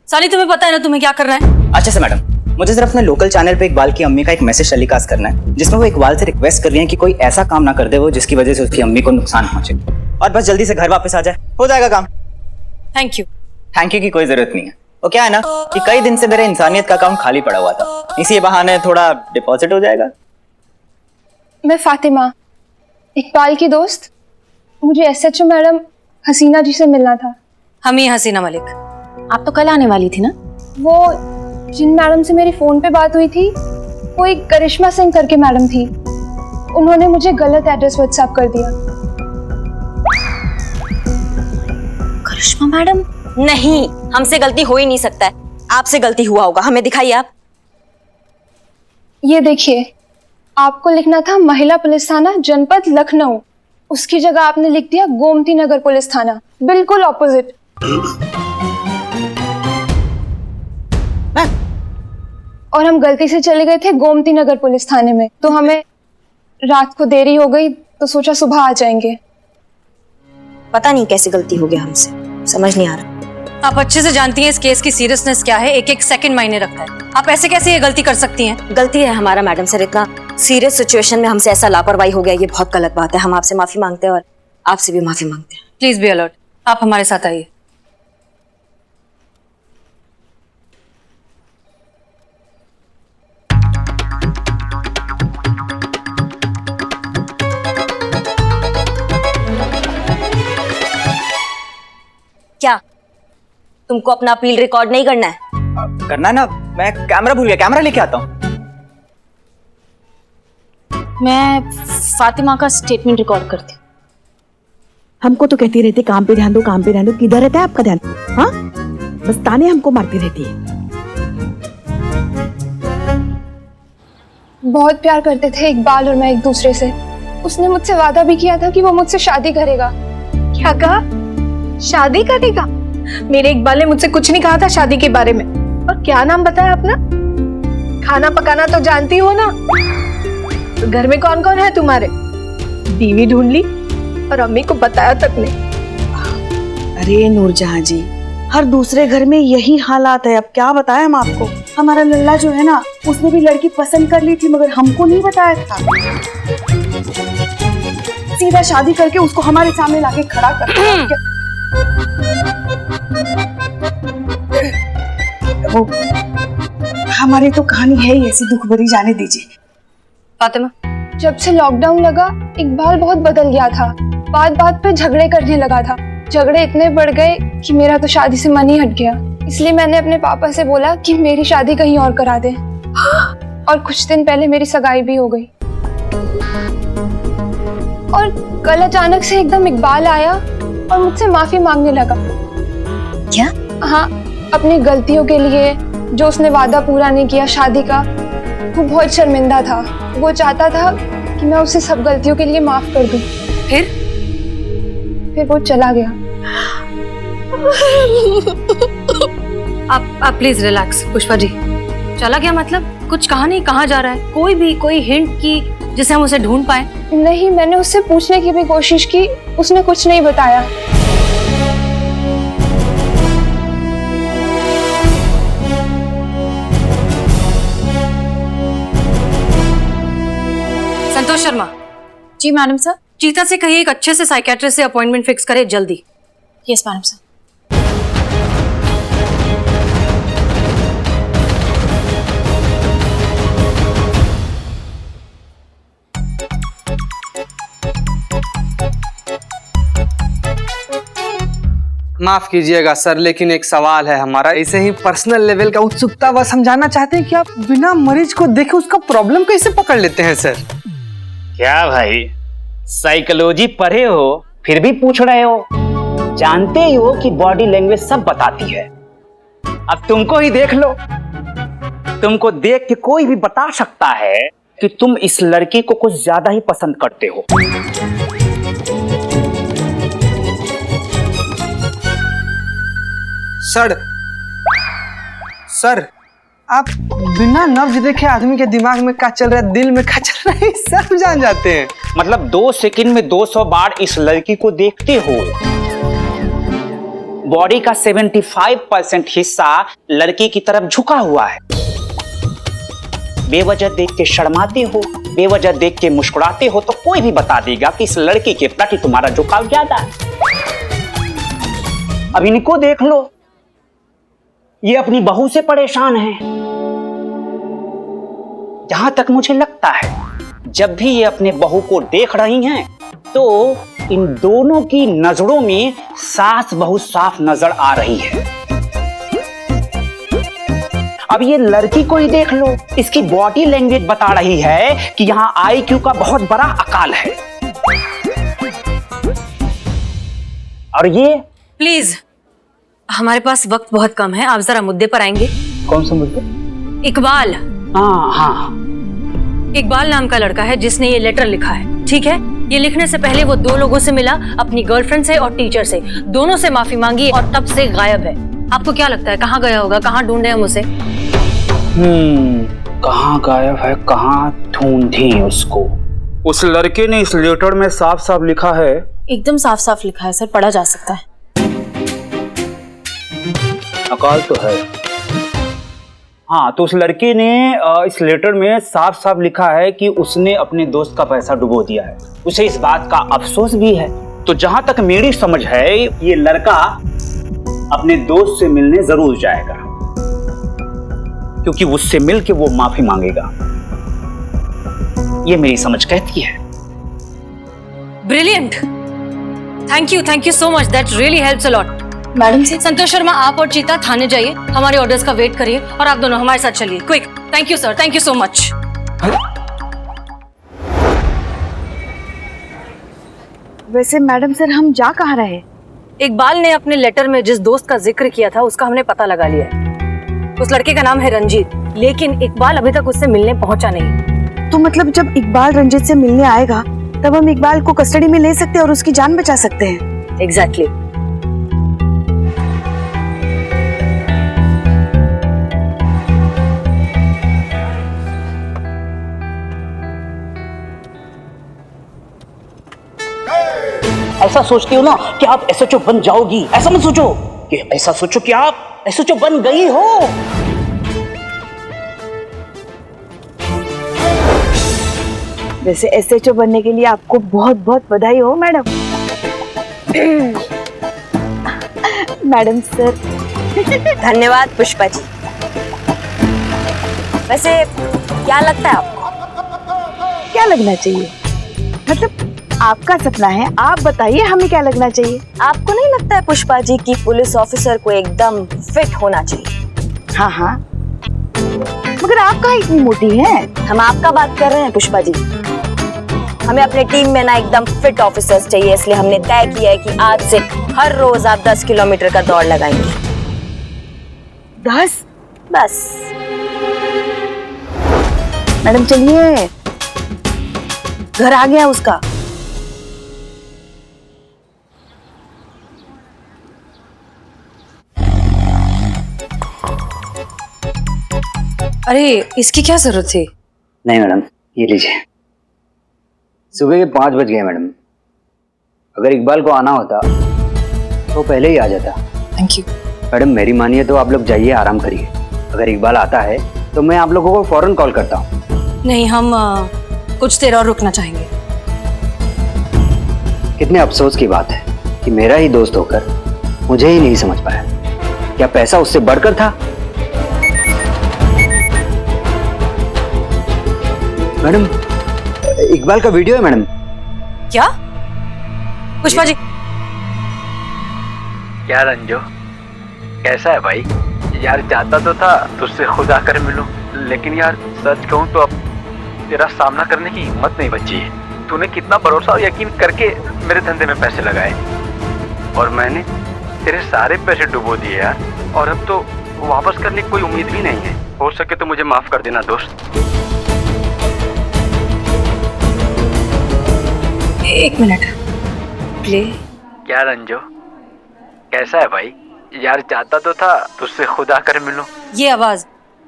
साली तुम्हें पता है ना तुम्हें क्या करना है? अच्छा से मैडम, मुझे सिर्फ अपने लोकल चैनल पे इकबाल की अम्मी का एक मैसेज टेलीकास्ट करना है जिसमें वो इकबाल से रिक्वेस्ट कर रही है कि कोई ऐसा काम ना कर दे वो जिसकी वजह से उसकी अम्मी को नुकसान पहुंचे, और बस जल्दी से घर वापस आ जाए, हो जाएगा काम। Thank you. थैंक यू की कोई जरूरत नहीं है। वो क्या है ना कि कई दिन से मेरे इंसानियत का अकाउंट खाली पड़ा हुआ था, इसी बहाने थोड़ा डिपॉजिट हो जाएगा। मैं फातिमा, इकबाल की दोस्त। मुझे एसएचओ मैडम हसीना जी से मिलना था। हम ही हसीना मलिक। आप तो कल आने वाली थी ना? वो जिन मैडम से मेरी फोन पे बात हुई थी वो एक करिश्मा सिंह करके मैडम थी। उन्होंने मुझे गलत एड्रेस व्हाट्सएप कर दिया। करिश्मा मैडम? नहीं, हमसे गलती हो ही नहीं सकता है। आपसे गलती हुआ होगा, हमें दिखाइए आप। ये देखिए, आपको लिखना था महिला पुलिस थाना जनपद लखनऊ, उसकी जगह आपने लिख दिया गोमती नगर पुलिस थाना, बिल्कुल ऑपोजिट। और हम गलती से चले गए थे गोमती नगर पुलिस थाने में, तो हमें रात को देरी हो गई तो सोचा सुबह आ जाएंगे। पता नहीं कैसे गलती हो गया हमसे, समझ नहीं आ रहा। आप अच्छे से जानती हैं इस केस की सीरियसनेस क्या है, एक एक सेकंड मायने रखता है। आप ऐसे कैसे ये गलती कर सकती हैं? गलती है हमारा मैडम सर, इतना सीरियस सिचुएशन में हमसे ऐसा लापरवाही हो गया, ये बहुत गलत बात है। हम आपसे माफी मांगते हैं और आपसे भी माफी मांगते हैं। Please be alert. आप हमारे साथ आइए। क्या तुमको अपना अपील रिकॉर्ड नहीं करना है? करना है ना, मैं कैमरा भूल गया, कैमरा लेके आता हूँ। मैं फातिमा का स्टेटमेंट रिकॉर्ड करती हूँ। हमको तो कहती रहती काम पे ध्यान दो, काम पे ध्यान दो। किधर रहता है आपका ध्यान? हाँ, बस ताने हमको मारती रहती है। बहुत प्यार करते थे इकबाल और मैं एक दूसरे से। उसने मुझसे वादा भी किया था कि वो मुझसे शादी करेगा। क्या कहा? शादी करेगा? मेरे इकबाल ने मुझसे कुछ नहीं कहा था शादी के बारे में। और क्या नाम बताया अपना? खाना पकाना तो जानती हो ना? तो घर में कौन कौन है तुम्हारे? बीवी ढूंढ ली और अम्मी को बताया तक नहीं। अरे नूरजहां जी, हर दूसरे घर में यही हालात है। अब क्या बताएं हम आपको। हमारा लल्ला जो है ना, उसने भी लड़की पसंद कर ली थी मगर हमको नहीं बताया था। सीधा शादी करके उसको हमारे सामने लाके खड़ा कर दिया। वो हमारी तो कहानी है ही ऐसी दुख भरी, जाने दीजिए। फातिमा, जब से लॉकडाउन लगा इकबाल बहुत बदल गया था। बात बात पे झगड़े करने लगा था। झगड़े इतने बढ़ गए कि मेरा तो शादी से मन ही हट गया। इसलिए मैंने अपने पापा से बोला कि मेरी शादी कहीं और करा दे। और कुछ दिन पहले मेरी सगाई भी हो गई। और कल अचानक से एकदम इकबाल आया और मुझसे माफी मांगने लगा। क्या? हाँ, अपनी गलतियों के लिए, जो उसने वादा पूरा नहीं किया शादी का। वो बहुत शर्मिंदा था। वो चाहता था कि मैं उसे सब गलतियों के लिए माफ कर दूं। फिर वो चला गया। आप प्लीज रिलैक्स। पुष्पा जी, चला गया मतलब? कुछ कहा नहीं, कहाँ जा रहा है? कोई हिंट की जिसे हम उसे ढूंढ पाए? नहीं, मैंने उससे पूछने की भी कोशिश की, उसने कुछ नहीं बताया। संतोष शर्मा। जी मैडम सर। चीता से कहिए एक अच्छे से साइकेट्रिस्ट से अपॉइंटमेंट फिक्स करे जल्दी। Yes madam sir. माफ कीजिएगा सर, लेकिन एक सवाल है हमारा, ऐसे ही पर्सनल लेवल का उत्सुकता बस हम जानना चाहते हैं कि आप बिना मरीज को देखे उसका प्रॉब्लम कैसे पकड़ लेते हैं सर? क्या भाई, साइकोलॉजी पढ़े हो फिर भी पूछ रहे हो? जानते ही हो कि बॉडी लैंग्वेज सब बताती है। अब तुमको ही देख लो, तुमको देख के कोई भी बता सकता है कि तुम इस लड़की को कुछ ज्यादा ही पसंद करते हो। सर आप बिना नब्ज देखे आदमी के दिमाग में क्या चल रहा है, दिल में क्या चल रहा है, सब जान जाते हैं। मतलब 2 सेकंड में 200 बार इस लड़की को देखते हो। बॉडी का 75% हिस्सा लड़की की तरफ झुका हुआ है। बेवजह देख के शर्माते हो, बेवजह देख के मुस्कुराते हो तो कोई भी बता देगा कि इस लड़की के प्रति तुम्हारा झुकाव ज्यादा है। अब इनको देख लो, ये अपनी बहू से परेशान है। जहां तक मुझे लगता है जब भी ये अपने बहू को देख रही हैं तो इन दोनों की नजरों में सास बहू साफ नजर आ रही है। अब ये लड़की को ही देख लो, इसकी बॉडी लैंग्वेज बता रही है कि यहाँ IQ का बहुत बड़ा अकाल है। और ये प्लीज, हमारे पास वक्त बहुत कम है, आप जरा मुद्दे पर आएंगे। कौन सा मुद्दा? इकबाल। हाँ, इकबाल नाम का लड़का है जिसने ये लेटर लिखा है, ठीक है? ये लिखने से पहले वो 2 लोगों से मिला, अपनी गर्लफ्रेंड से और टीचर से। दोनों से माफी मांगी और तब से गायब है। आपको क्या लगता है कहाँ गया होगा, कहाँ ढूंढे हम उसे? कहाँ गायब है, कहाँ ढूंढी उसको? उस लड़के ने इस लेटर में साफ साफ लिखा है। एकदम साफ साफ लिखा है सर, पढ़ा जा सकता है। अकाल तो है। हाँ, तो उस लड़के ने इस लेटर में साफ साफ लिखा है कि उसने अपने दोस्त का पैसा डुबो दिया है। उसे इस बात का अफसोस भी है। तो जहां तक मेरी समझ है ये लड़का अपने दोस्त से मिलने जरूर जाएगा, क्योंकि उससे मिलके वो माफी मांगेगा। ये मेरी समझ कहती है। Brilliant, thank you so much, that really helps a lot. Madam से संतोष शर्मा, आप और चीता थाने जाइए, हमारे ऑर्डर्स का वेट करिए और आप दोनों हमारे साथ चलिए, quick. Thank you sir, thank you so much. वैसे मैडम सर हम जा कहाँ रहे? इकबाल ने अपने लेटर में जिस दोस्त का जिक्र किया था उसका हमने पता लगा लिया है। उस लड़के का नाम है रंजीत, लेकिन इकबाल अभी तक उससे मिलने पहुंचा नहीं। तो मतलब जब इकबाल रंजीत से मिलने आएगा तब हम इकबाल को कस्टडी में ले सकते हैं और उसकी जान बचा सकते हैं। एग्जैक्टली। ऐसा सोचती हो ना कि आप SHO बन जाओगी, ऐसा मत सोचो। कि ऐसा सोचो कि आप SHO बन गई हो। वैसे SHO बनने के लिए आपको बहुत बहुत बधाई हो मैडम। Madam sir. धन्यवाद पुष्पा जी। वैसे क्या लगता है आपको? क्या लगना चाहिए? मतलब आपका सपना है, आप बताइए हमें क्या लगना चाहिए? आपको नहीं लगता है पुष्पा जी कि पुलिस ऑफिसर को एकदम फिट होना चाहिए? हाँ हाँ, मगर आप कहाँ इतनी मोटी हैं? हम आपका बात कर रहे हैं पुष्पा जी। हमें अपने टीम में ना एकदम फिट ऑफिसर्स चाहिए, इसलिए हमने तय किया है कि आज से हर रोज आप 10 किलोमीटर का दौड़ लगाएंगे। 10? बस। मैडम चलिए, घर आ गया उसका। अरे इसकी क्या जरूरत थी? नहीं मैडम, ये लीजिए। सुबह के 5 बज गए मैडम। अगर इकबाल को आना होता तो पहले ही आ जाता। थैंक यू मैडम, मेरी मानिए तो आप लोग जाइए, आराम करिए। अगर इकबाल आता है तो मैं आप लोगों को फौरन कॉल करता हूँ। नहीं, हम कुछ देर और रुकना चाहेंगे। कितने अफसोस की बात है कि मेरा ही दोस्त होकर मुझे ही नहीं समझ पाया। क्या पैसा उससे बढ़कर था? मैडम, इकबाल का वीडियो है मैडम। क्या? पुष्पा जी। क्या रंजो, कैसा है भाई? यार चाहता तो था तुझसे खुद आकर मिलूं, लेकिन यार सच कहूं तो अब तेरा सामना करने की हिम्मत नहीं बची है। तूने कितना भरोसा और यकीन करके मेरे धंधे में पैसे लगाए और मैंने तेरे सारे पैसे डुबो दिए यार। और अब तो वापस करने की कोई उम्मीद भी नहीं है। हो सके तो मुझे माफ कर देना दोस्त। एक मिनट, प्ले। क्या रंजो, कैसा है भाई? यार चाहता तो था तुझसे खुद आकर मिलूं। ये आवाज,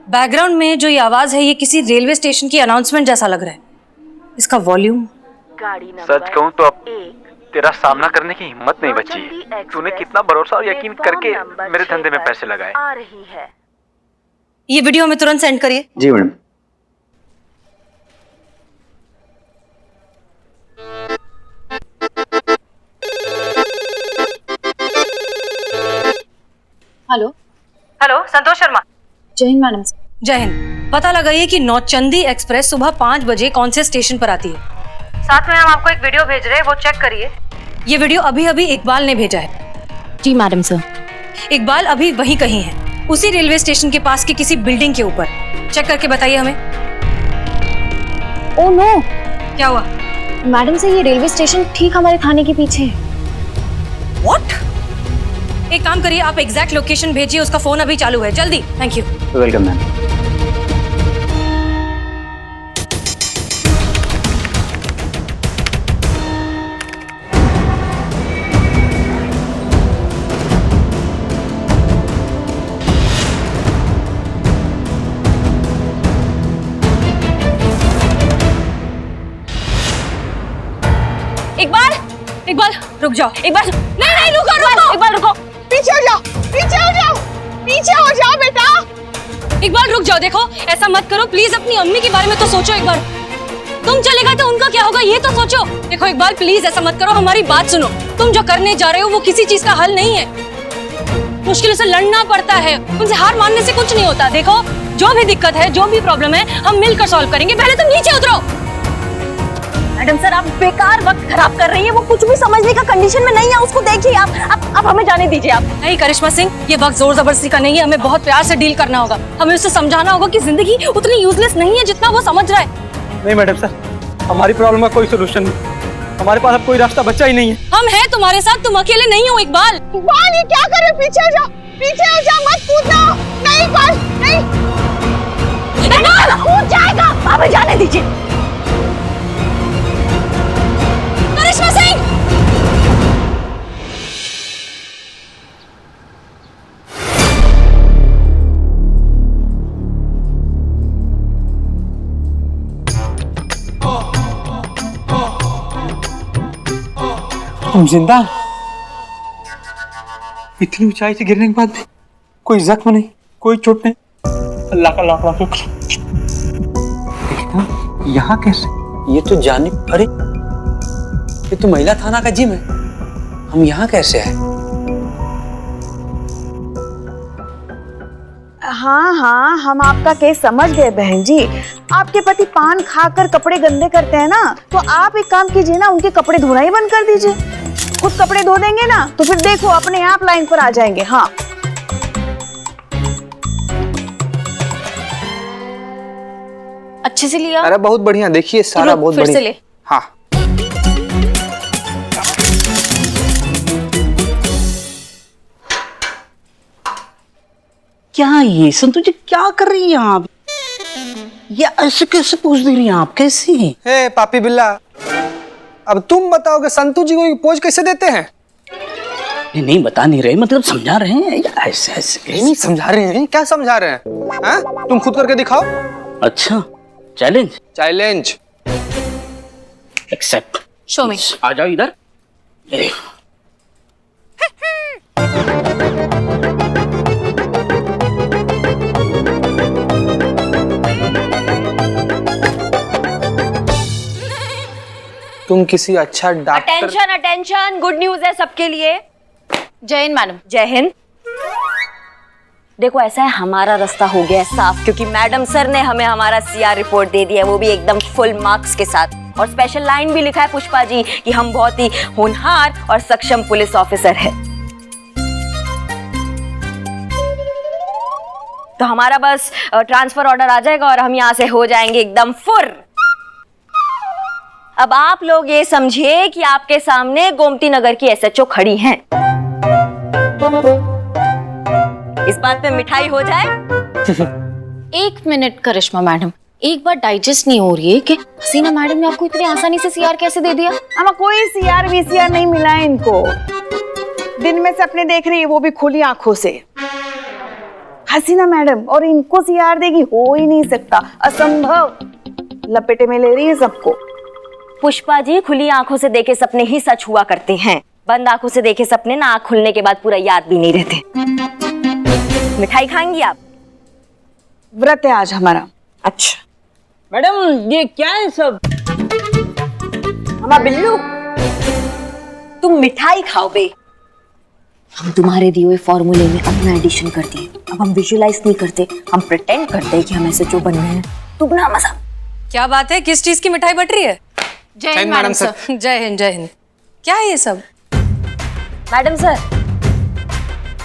बैकग्राउंड में जो ये आवाज है, ये किसी रेलवे स्टेशन की अनाउंसमेंट जैसा लग रहा है। इसका वॉल्यूम। सच कहूं तो अब तेरा सामना करने की हिम्मत नहीं बची है। तूने कितना भरोसा और यकीन करके मेरे धंधे में पैसे लगाए। ये वीडियो हमें तुरंत सेंड करिए। जी madam. Hello hello, Santosh Sharma. जय हिंद मैडम। जय हिंद। पता लगाइए कि नौचंदी एक्सप्रेस सुबह 5 बजे कौन से स्टेशन पर आती है। साथ में हम आपको एक वीडियो भेज रहे हैं, वो चेक करिए। ये वीडियो अभी अभी इकबाल ने भेजा है। जी मैडम सर। इकबाल अभी वहीं कहीं है, उसी रेलवे स्टेशन के पास की किसी बिल्डिंग के ऊपर। चेक करके बताइए हमें। ओह नो, क्या हुआ? मैडम से ये रेलवे स्टेशन ठीक हमारे थाने के पीछे है। व्हाट? एक काम करिए, आप एग्जैक्ट लोकेशन भेजिए, उसका फोन अभी चालू है। जल्दी। Thank you. Welcome ma'am. Iqbal, Iqbal रुक जाओ। इकबाल नहीं नहीं, रुको रुको। इकबाल रुको, पीछे हो जाओ, पीछे हो जाओ, पीछे हो जाओ बेटा। इकबाल रुक जाओ। देखो ऐसा मत करो प्लीज, अपनी अम्मी के बारे में तो सोचो एक बार। तुम चले गए तो उनका क्या होगा ये तो सोचो। देखो इकबाल प्लीज ऐसा मत करो, हमारी बात सुनो। तुम जो करने जा रहे हो वो किसी चीज का हल नहीं है। मुश्किलों से लड़ना पड़ता है, उनसे हार मानने से कुछ नहीं होता। देखो जो भी दिक्कत है, जो भी प्रॉब्लम है, हम मिलकर सॉल्व करेंगे। पहले तुम नीचे उतरो। मैडम सर आप बेकार वक्त खराब कर रही हैं, वो कुछ भी समझने का कंडीशन में नहीं है, उसको देखिए आप हमें जाने दीजिए आप। नहीं करिश्मा सिंह, ये वक्त जोर जबरदस्ती का नहीं है, हमें बहुत प्यार से डील करना होगा। हमें उससे समझाना होगा कि जिंदगी उतनी यूजलेस नहीं है जितना वो समझ रहा है। नहीं मैडम सर, हमारी प्रॉब्लम का कोई सोल्यूशन नहीं। हमारे पास अब कोई रास्ता बचा ही नहीं है। हम हैं तुम्हारे साथ, तुम अकेले नहीं हो। इकबाल, इकबाल ये क्या कर रहे हो? पीछे हो जाओ, पीछे हो जाओ, मत कूदना। नहीं इकबाल, नहीं। इकबाल कूद जाएगा, हमें जाने दीजिए। करिश्मा सिंह! हम जिंदा? इतनी ऊंचाई से गिरने के बाद भी कोई जख्म नहीं, कोई चोट नहीं। अल्लाह का लाख लाख शुक्र। यहाँ कैसे? ये तो जाने, अरे ये तो महिला थाना का जिम है, हम यहाँ कैसे आए? हाँ हाँ, हम आपका केस समझ गए बहन जी। आपके पति पान खाकर कपड़े गंदे करते हैं ना, तो आप एक काम कीजिए ना, उनके कपड़े धोना ही बंद कर दीजिए। खुद कपड़े धो देंगे ना तो फिर देखो अपने आप लाइन पर आ जाएंगे। हाँ अच्छे से लिया? अरे बहुत बढ़िया, देखिए सारा बहुत फिर बढ़िया। से ले। हाँ क्या ये संतोष जी क्या कर रही हैं आप? ये ऐसे कैसे पूछ दे रही हैं आप? कैसे? हे पापी बिल्ला, अब तुम बताओगे संतू जी को ये पोज कैसे देते हैं? नहीं बता नहीं रहे, मतलब समझा रहे हैं या ऐसे ऐसे? नहीं समझा रहे हैं। क्या समझा रहे हैं? हाँ? तुम खुद करके दिखाओ। अच्छा challenge? Challenge accept. Show me. आ जाओ इधर। ये तुम किसी अच्छा doctor. Attention attention, good news है सबके लिए। जय हिंद मैडम। जय हिंद। देखो ऐसा है, हमारा रास्ता हो गया है साफ, क्योंकि मैडम सर ने हमें हमारा सीआर रिपोर्ट दे दिया है, वो भी एकदम फुल मार्क्स के साथ। और स्पेशल लाइन भी लिखा है पुष्पा जी कि हम बहुत ही होनहार और सक्षम पुलिस ऑफिसर हैं। तो हमारा बस ट्रांसफर ऑर्डर आ जाएगा और हम यहाँ से हो जाएंगे एकदम फुर। अब आप लोग ये समझिए कि आपके सामने गोमती नगर की एसएचओ खड़ी हैं। इस बात पे मिठाई हो जाए। एक मिनट करिश्मा मैडम, एक बार डाइजेस्ट नहीं हो रही है कि हसीना मैडम ने आपको इतनी आसानी से सीआर कैसे दे दिया? हमें कोई सीआर वीसीआर नहीं मिला है इनको। दिन में सपने देख रही है, वो भी खुली आंखों से। हसीना मैडम और इनको सीआर देगी, हो ही नहीं सकता, असंभव। लपेटे में ले रही है सबको। पुष्पा जी, खुली आंखों से देखे सपने ही सच हुआ करते हैं, बंद आंखों से देखे सपने ना आंख खुलने के बाद पूरा याद भी नहीं रहते। मिठाई खाएंगी आप? व्रत है आज हमारा। अच्छा मैडम ये क्या है सब? हमारा बिल्लू, तुम मिठाई खाओ बे। हम तुम्हारे दिए हुए फॉर्मूले में अपना एडिशन कर दिए। अब हम विजुअलाइज नहीं करते, हम प्रिटेंड करते हैं कि हम ऐसे जो बन रहे हैं। दुगना मजा। क्या बात है, किस चीज की मिठाई बट रही है? जय हिंद मैडम सर। जय हिंद जय हिंद। क्या है ये सब? Madam sir.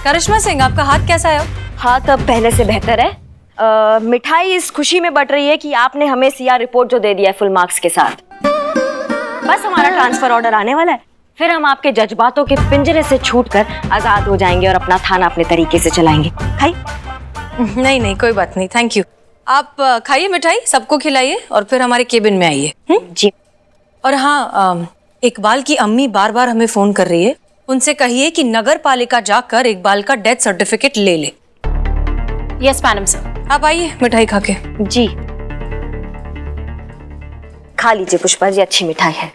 करिश्मा सिंह, आपका हाथ कैसा है? हाथ अब पहले से बेहतर है। मिठाई इस खुशी में बट रही है कि आपने हमें सीआर रिपोर्ट जो दे दिया है फुल मार्क्स के साथ। बस हमारा ट्रांसफर ऑर्डर आने वाला है, फिर हम आपके जज्बातों के पिंजरे से छूटकर आजाद हो जाएंगे और अपना थाना अपने तरीके से चलाएंगे। खाई? नहीं नहीं, कोई बात नहीं, थैंक यू। आप खाइए मिठाई, सबको खिलाइए और फिर हमारे केबिन में आइए। जी। और हाँ, इकबाल की अम्मी बार बार हमें फोन कर रही है, उनसे कहिए कि नगर पालिका जाकर इकबाल का डेथ सर्टिफिकेट ले ले। Yes madam sir. आप आइए मिठाई खा के। जी खा लीजिए पुष्पा जी, अच्छी मिठाई है।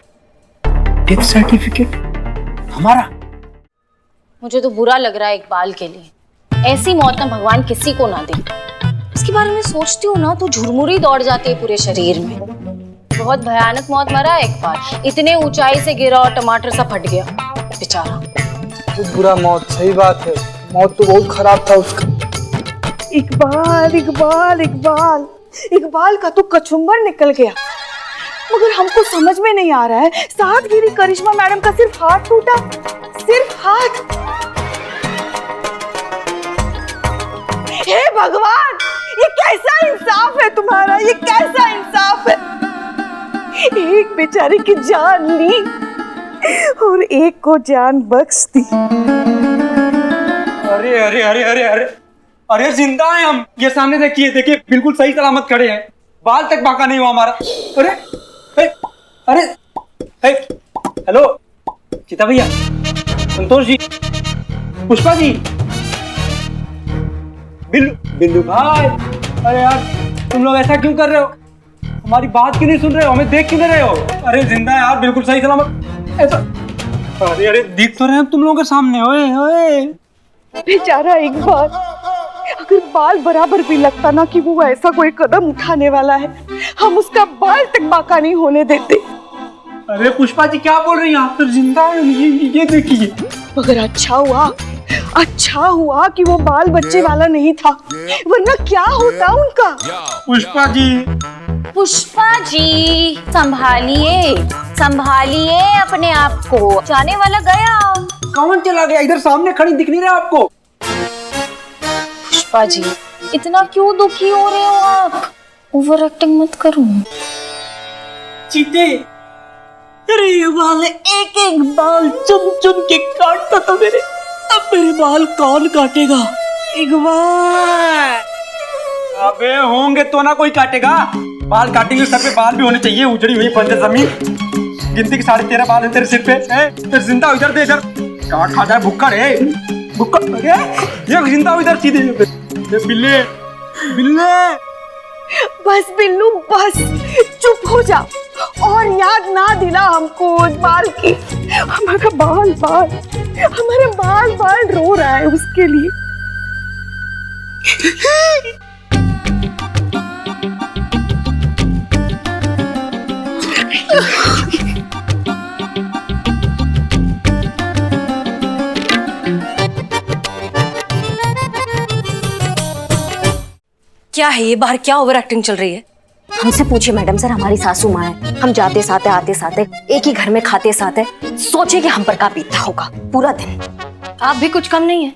डेथ सर्टिफिकेट हमारा? मुझे तो बुरा लग रहा है इकबाल के लिए। ऐसी मौत ना भगवान किसी को ना दे। इसके बारे में सोचती हूँ ना तो झुरमुरी दौड़ जाती है पूरे शरीर में। बहुत भयानक मौत मरा है इकबाल, इतने ऊंचाई से गिरा और टमाटर सा फट गया बेचारा। तो बुरा मौत, सही बात है, मौत तो बहुत खराब था उसका। इकबाल इकबाल इकबाल इकबाल का तो कचुम्बर निकल गया, मगर हमको समझ में नहीं आ रहा है, साथ गिरी करिश्मा मैडम का सिर्फ हाथ टूटा, सिर्फ हाथ। हे भगवान, ये कैसा इंसाफ है तुम्हारा, ये कैसा इंसाफ है। एक बेचारे की जान ली और एक को जान बख्श दी। अरे अरे अरे अरे अरे अरे, जिंदा हैं हम। ये सामने देखिए देखिए, बिल्कुल सही सलामत खड़े हैं, बाल तक बाका नहीं हुआ हमारा। अरे अरे हेलो चिता भैया, संतोष जी, पुष्पा जी, बिल्लू भाई। अरे यार तुम लोग ऐसा क्यों कर रहे हो? हमारी बात क्यों नहीं सुन रहे हो? हमें देख क्यों नहीं रहे हो? अरे जिंदा है यार, बिल्कुल सही सलामत। ऐसा अरे अरे दिख तो रहे हैं तुम लोगों के सामने। ओए ओए बेचारा इकबाल, अगर बाल बराबर भी लगता ना कि वो ऐसा कोई कदम उठाने वाला है, हम उसका बाल तक बाका नहीं होने देते। अरे पुष्पा जी क्या बोल रही हैं आप? तो जिंदा है, ये देखिए। मगर अच्छा हुआ कि वो बाल बच्चे वाला नहीं था, वरना क्या होता उनका। पुष्पा जी संभालिए संभालिए अपने आप को, जाने वाला गया। कौन चला गया? इधर सामने खड़ी दिख नहीं रहा आपको? पुष्पा जी इतना क्यों दुखी हो रहे हो आप? ओवर एक्टिंग मत करो। चीते, अरे ये बाल एक एक बाल चुन चुन के काटता था मेरे, अब मेरे बाल कौन काटेगा? इकबाल। अबे होंगे तो ना कोई काटेगा। बाल काटेंगे, सर पे बाल भी होने चाहिए, उजड़ी हुई बंजर जमीन। गिनती के 13.5 बाल है तेरे सिर पे। तेरे जिंदा इधर दे, इधर काट खा जाए भुक्कड़ है, भुक्कड़। ये जिंदा इधर सीधे बिल्ले बिल्ले। बस बिल्लू बस, चुप हो जा और याद ना दिला हमको बाल की। हमारा बाल रो रहा है उसके लिए। क्या है ये? बाहर क्या ओवर एक्टिंग चल रही है? हमसे पूछिए मैडम सर, हमारी सासू माँ है, हम जाते साथे आते साथे एक ही घर में खाते साथे, सोचिए कि हम पर क्या बीतता होगा पूरा दिन। आप भी कुछ कम नहीं है।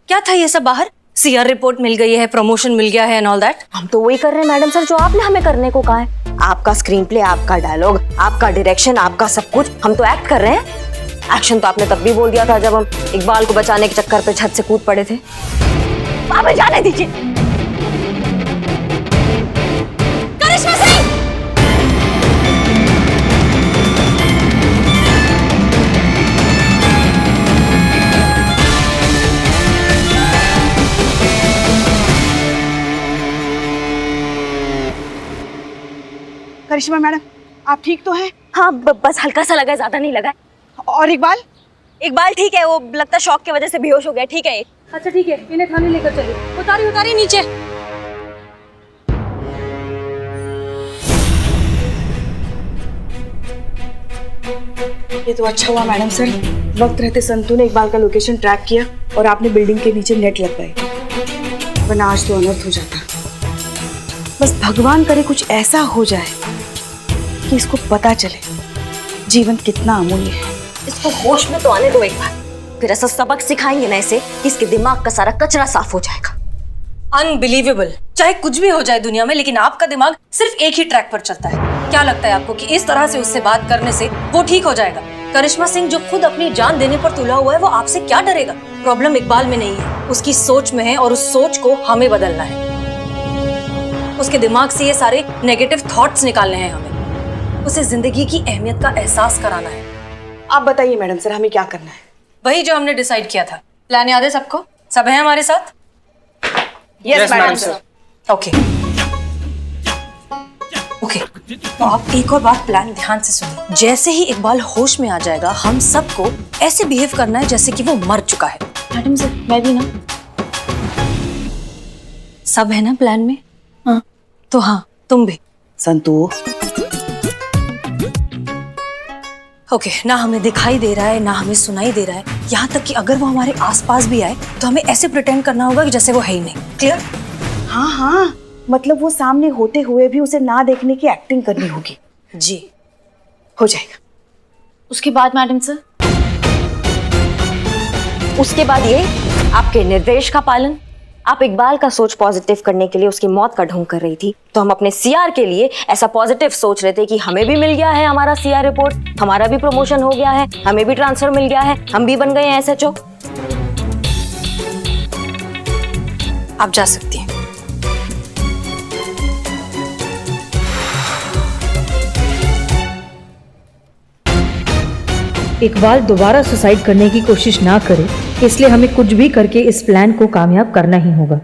क्या था ये सब बाहर? सीआर रिपोर्ट मिल गई है, प्रमोशन मिल गया है एंड ऑल दैट। हम तो वही कर रहे हैं मैडम सर जो आपने हमें करने को कहा है। आपका स्क्रीन प्ले, आपका डायलॉग, आपका डायरेक्शन, आपका सब कुछ, हम तो एक्ट कर रहे हैं। एक्शन तो आपने तब भी बोल दिया था जब हम इकबाल को बचाने के चक्कर पे छत से कूद पड़े थे। हमें जाने दीजिए। करिश्मा सिंह! करिश्मा मैडम, आप ठीक तो हैं? हाँ बस हल्का सा लगा है, ज्यादा नहीं लगा है। और इकबाल? इकबाल ठीक है, वो लगता है शॉक की वजह से बेहोश हो गया। ठीक है। अच्छा ठीक है, इन्हें थाने लेकर चलिए। उतारी नीचे। ये तो अच्छा हुआ मैडम सर, वक्त रहते संतू ने इकबाल का लोकेशन ट्रैक किया और आपने बिल्डिंग के नीचे नेट लगाई, वरना आज तो अनर्थ हो जाता। बस भगवान करे कुछ ऐसा हो जाए कि इसको पता चले जीवन कितना अमूल्य है। इसको होश में तो आने दो एक बार, फिर ऐसा सबक सिखाएंगे ना इसे कि इसके दिमाग का सारा कचरा साफ हो जाएगा। अनबिलीवेबल। चाहे कुछ भी हो जाए दुनिया में, लेकिन आपका दिमाग सिर्फ एक ही ट्रैक पर चलता है। क्या लगता है आपको कि इस तरह से उससे बात करने से वो ठीक हो जाएगा? करिश्मा सिंह जो खुद अपनी जान देने पर तुला हुआ है, वो आपसे क्या डरेगा? प्रॉब्लम इकबाल में नहीं है, उसकी सोच में है, और उस सोच को हमें बदलना है। उसके दिमाग से ये सारे नेगेटिव थॉट्स निकालने हैं हमें। उसे जिंदगी की अहमियत का एहसास कराना है। आप बताइए मैडम सर, हमें क्या करना है? वही जो हमने डिसाइड किया था। प्लान याद है सबको? सब है हमारे साथ? Yes madam sir. ओके, तो आप एक और बार प्लान ध्यान से सुनिए। जैसे ही इकबाल होश में आ जाएगा, हम सबको ऐसे बिहेव करना है जैसे कि वो मर चुका है। मैडम सर, मैं भी ना। सब है ना प्लान में? हाँ। तो हाँ, तुम भी। संतू, ओके, ना हमें दिखाई दे रहा है ना हमें सुनाई दे रहा है, यहाँ तक कि अगर वो हमारे आसपास भी आए तो हमें ऐसे प्रिटेंड करना होगा कि जैसे वो है ही नहीं। क्लियर? हाँ हाँ, मतलब वो सामने होते हुए भी उसे ना देखने की एक्टिंग करनी होगी। जी, हो जाएगा। उसके बाद मैडम सर? उसके बाद ये आपके निर्देश का पालन। आप इकबाल का सोच पॉजिटिव करने के लिए उसकी मौत का ढोंग कर रही थी, तो हम अपने सीआर के लिए ऐसा पॉजिटिव सोच रहे थे कि हमें भी मिल गया है हमारा सीआर रिपोर्ट, हमारा भी प्रमोशन हो गया है, हमें भी ट्रांसफर मिल गया है, हम भी बन गए हैं एसएचओ। आप जा सकती हैं। इकबाल दोबारा सुसाइड करने की कोशिश ना करे, इसलिए हमें कुछ भी करके इस प्लान को कामयाब करना ही होगा।